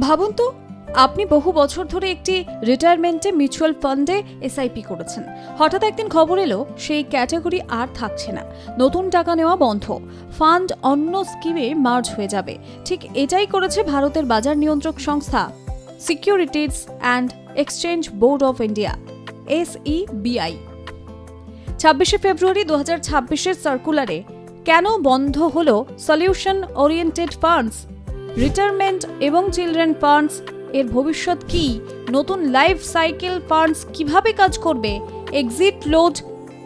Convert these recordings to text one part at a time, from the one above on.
ভাবুন তো, আপনি বহু বছর ধরে একটি রিটায়ারমেন্টে মিউচুয়াল ফান্ডে এসআইপি করেছেন। হঠাৎ একদিন খবর এলো সেই ক্যাটাগরি আর থাকছে না, নতুন টাকা নেওয়া বন্ধ, ফান্ড অন্য স্কিমে মার্জ হয়ে যাবে। ঠিক এটাই করেছে ভারতের বাজার নিয়ন্ত্রক সংস্থা securities and exchange board of India, SEBI। 26শে ফেব্রুয়ারি 2026-এর সার্কুলারে কেন বন্ধ হলো সলিউশন ওরিয়েন্টেড ফান্ডস, রিটায়ারমেন্ট এবং চিলড্রেন ফান্ডস, এর ভবিষ্যৎ কি, নতুন লাইফ সাইকেল ফান্ডস কিভাবে কাজ করবে, এক্সিট লোড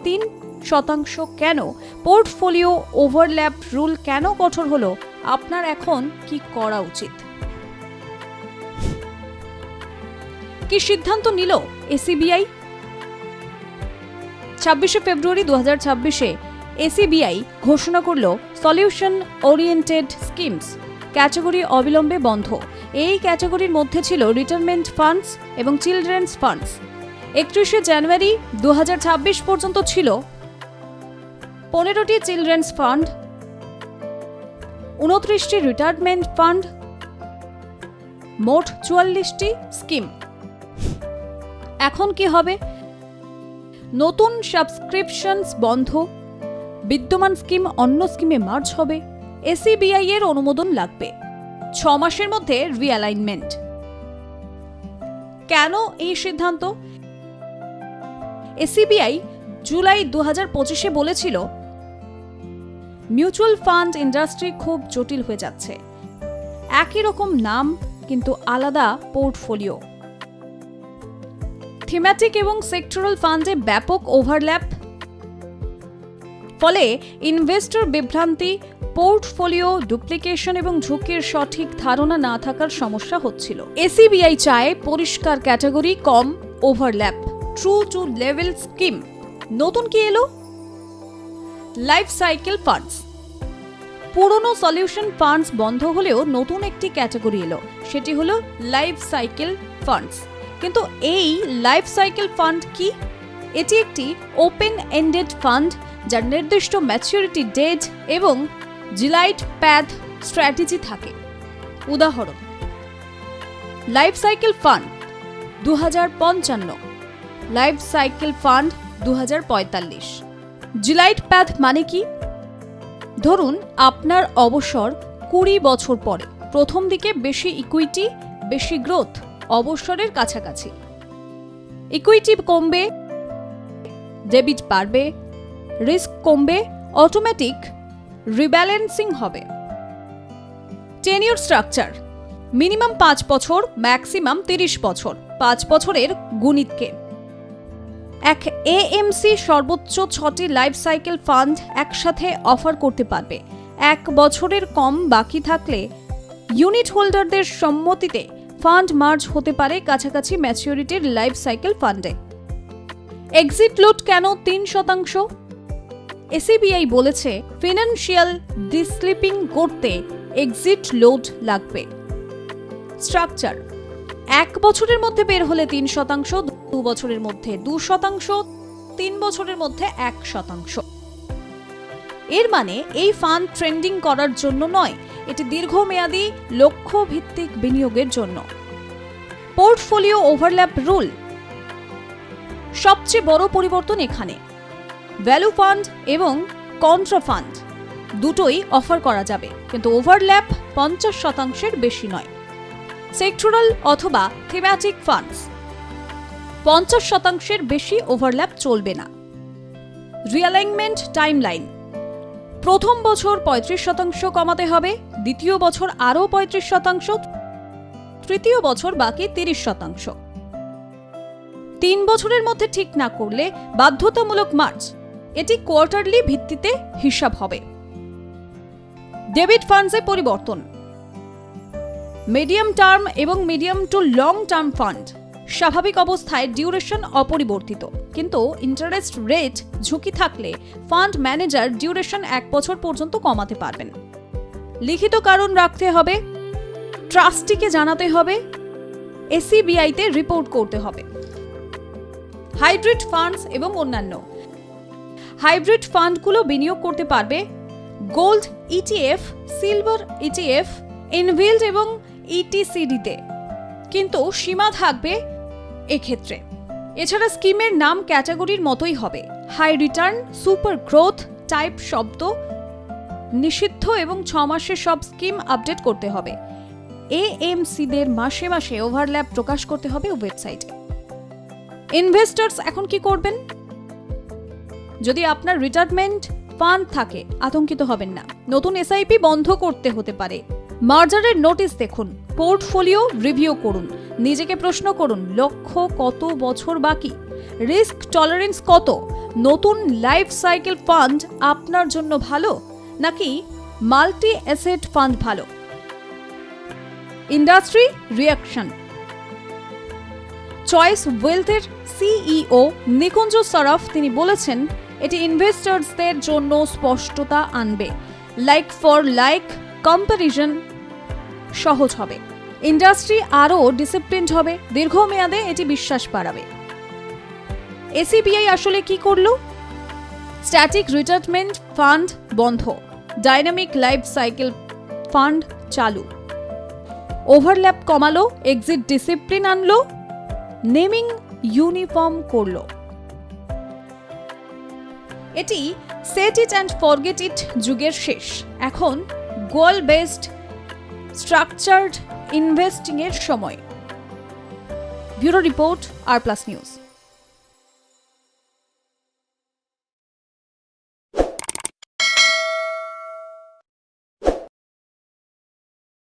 3% কেন, পোর্টফোলিও ওভারল্যাপ রুল কেন কঠোর হলো, আপনার এখন কি করা উচিত? কি সিদ্ধান্ত নিল SEBI? 26শে ফেব্রুয়ারি 2026-এ SEBI ঘোষণা করল সলিউশন ওরিয়েন্টেড স্কিমস ক্যাটাগরি অবিলম্বে বন্ধ। এই ক্যাটাগরির মধ্যে ছিল রিটায়ারমেন্ট ফান্ডস এবং চিলড্রেন্স ফান্ডস। 31শে জানুয়ারি 2026 পর্যন্ত ছিল 15টি চিলড্রেন্স ফান্ড, 29টি রিটায়ারমেন্ট ফান্ড, মোট 44টি স্কিম। এখন কি হবে? নতুন সাবস্ক্রিপশনস বন্ধ, বিদ্যমান স্কিম অন্য স্কিমে মার্জ হবে, SEBI এর অনুমোদন লাগবে, 6 মাসের মধ্যে রিঅ্যালাইনমেন্ট। কেন এই সিদ্ধান্ত? SEBI জুলাই 2025-এ বলেছিল মিউচুয়াল ফান্ড ইন্ডাস্ট্রি খুব জটিল হয়ে যাচ্ছে, একই রকম নাম কিন্তু আলাদা পোর্টফোলিও, থিম্যাটিক এবং সেক্টরাল ফান্ডে ব্যাপক ওভারল্যাপ, ফলে ইনভেস্টর বিভ্রান্তি, পোর্টফোলিও ডুপ্লিকেশন এবং ঝুঁকির সঠিক ধারণা না থাকার সমস্যা হচ্ছিল। SEBI চায় পরিষ্কার category, com overlap, true to level scheme. নতুন কি এলো? Life cycle funds. পুরনো সলিউশন ফান্ডস বন্ধ হলেও নতুন একটি ক্যাটাগরি এলো, সেটি হলো লাইফ সাইকেল ফান্ডস। কিন্তু এই লাইফ সাইকেল ফান্ড কি? এটি একটি ওপেন এন্ডেড ফান্ড যার নির্দিষ্ট ম্যাচুরিটি ডেট এবং জিলাইট প্যাথ স্ট্র্যাটেজি থাকে। উদাহরণ: life cycle fund 2055, life cycle fund 2045। Glide path মানে কি? ধরুন আপনার অবসর 20 বছর পরে, প্রথম দিকে বেশি ইকুইটি, বেশি গ্রোথ, অবসরের কাছাকাছি। ইকুইটি কমবে, ডেবিট বাড়বে, রিস্ক কমবে, অটোমেটিক রিব্যালেন্সিং হবে। টেনিউর স্ট্রাকচার: মিনিমাম 5 বছর, ম্যাক্সিমাম 30 বছর, 5 বছরের গুণিতকে। এক AMC সর্বোচ্চ 6টি লাইফ সাইকেল ফান্ড একসাথে অফার করতে পারবে। 1 বছরের কম বাকি থাকলে ইউনিট হোল্ডারদের সম্মতিতে ফান্ড মার্জ হতে পারে কাছাকাছি ম্যাচুরিটির লাইফ সাইকেল ফান্ডে। এক্সিট লোড কেন 3%? SEBI বলেছে ফিনান্সিয়াল ডিস্লিপিং করতে এক্সিট লোড লাগবে। স্ট্রাকচার: 1 বছরের মধ্যে বের হলে 3%, 2 বছরের মধ্যে 2%, 3 বছরের মধ্যে 1%। এর মানে এই ফান্ড ট্রেন্ডিং করার জন্য নয়, এটি দীর্ঘমেয়াদী লক্ষ্য ভিত্তিক বিনিয়োগের জন্য। পোর্টফোলিও ওভারল্যাপ রুল সবচেয়ে বড় পরিবর্তন এখানে। ভ্যালু ফান্ড এবং কন্ট্রা ফান্ড দুটোই অফার করা যাবে, কিন্তু ওভারল্যাপ 50%-এর বেশি নয়। সেক্টরাল অথবা থিম্যাটিক ফান্ডস 50%-এর বেশি ওভারল্যাপ চলবে না। রিঅ্যালাইনমেন্ট টাইমলাইন: প্রথম বছর 35% কমাতে হবে, দ্বিতীয় বছর আরও 35%, তৃতীয় বছর বাকি 30%। 3 বছরের মধ্যে ঠিক না করলে বাধ্যতামূলক মার্জ, এটি কোয়ার্টারলি ভিত্তিতে হিসাব হবে। ডেবিট ফান্ডসে পরিবর্তন: মিডিয়াম টার্ম এবং medium to long term fund স্বাভাবিক অবস্থায় ডিউরেশন অপরিবর্তিত, কিন্তু ইন্টারেস্ট রেট ঝুঁকি থাকলে ফান্ড ম্যানেজার ডিউরেশন 1 বছর পর্যন্ত কমাতে পারবেন। লিখিত কারণ রাখতে হবে, ট্রাস্টিকে জানাতে হবে, SEBI-তে রিপোর্ট করতে হবে। হাইব্রিড ফান্ডস এবং অন্যান্য: হাইব্রিড ফান্ডগুলো বিনিয়োগ করতে পারবে গোল্ড ETF, সিলভার ETF, ইনভিল্ড এবং ইটিসিডিতে, কিন্তু সীমা থাকবে এক্ষেত্রে। এছাড়া স্কিমের নাম ক্যাটাগরির মতোই হবে। High return, super growth type শব্দ নিষিদ্ধ এবং 6 মাসের সব স্কিম আপডেট করতে হবে। এএমসিদের মাসে মাসে ওভারল্যাপ প্রকাশ করতে হবে ওয়েবসাইটে। ইনভেস্টরস এখন কি করবেন? যদি আপনার রিটায়ারমেন্ট ফান্ড থাকে, আতঙ্কিত হবেন না। নতুন এসআইপি বন্ধ করতে হতে পারে। মার্জারের নোটিশ দেখুন, পোর্টফোলিও রিভিউ করুন, নিজেকে প্রশ্ন করুন লক্ষ্য কত বছর বাকি, রিস্ক টলারেন্স কত, নতুন লাইফ সাইকেল ফান্ড আপনার জন্য ভালো নাকি মাল্টি অ্যাসেট ফান্ড ভালো। Industry reaction. চয়েস ওয়েলথের সিইও নিকুঞ্জ সরফ তিনি বলেছেন, এটি ইনভেস্টরসদের জন্য স্পষ্টতা আনবে, লাইক ফর লাইক কম্পারিজন সহজ হবে, ইন্ডাস্ট্রি আরও ডিসিপ্লিনড হবে, দীর্ঘমেয়াদে এটি বিশ্বাস বাড়াবে। এসিবিআই আসলে কি করলো? স্ট্যাটিক রিটায়ারমেন্ট ফান্ড বন্ধ, ডাইনামিক লাইফ সাইকেল ফান্ড চালু, ওভারল্যাপ কমালো, এক্সিট ডিসিপ্লিন আনলো, নেমিং ইউনিফর্ম করলো। এটি set it and forget it যুগের শেষ। এখন গোল বেসড স্ট্রাকচার্ড ইনভেস্টিং এর সময়। ব্যুরো রিপোর্ট, আর প্লাস নিউজ।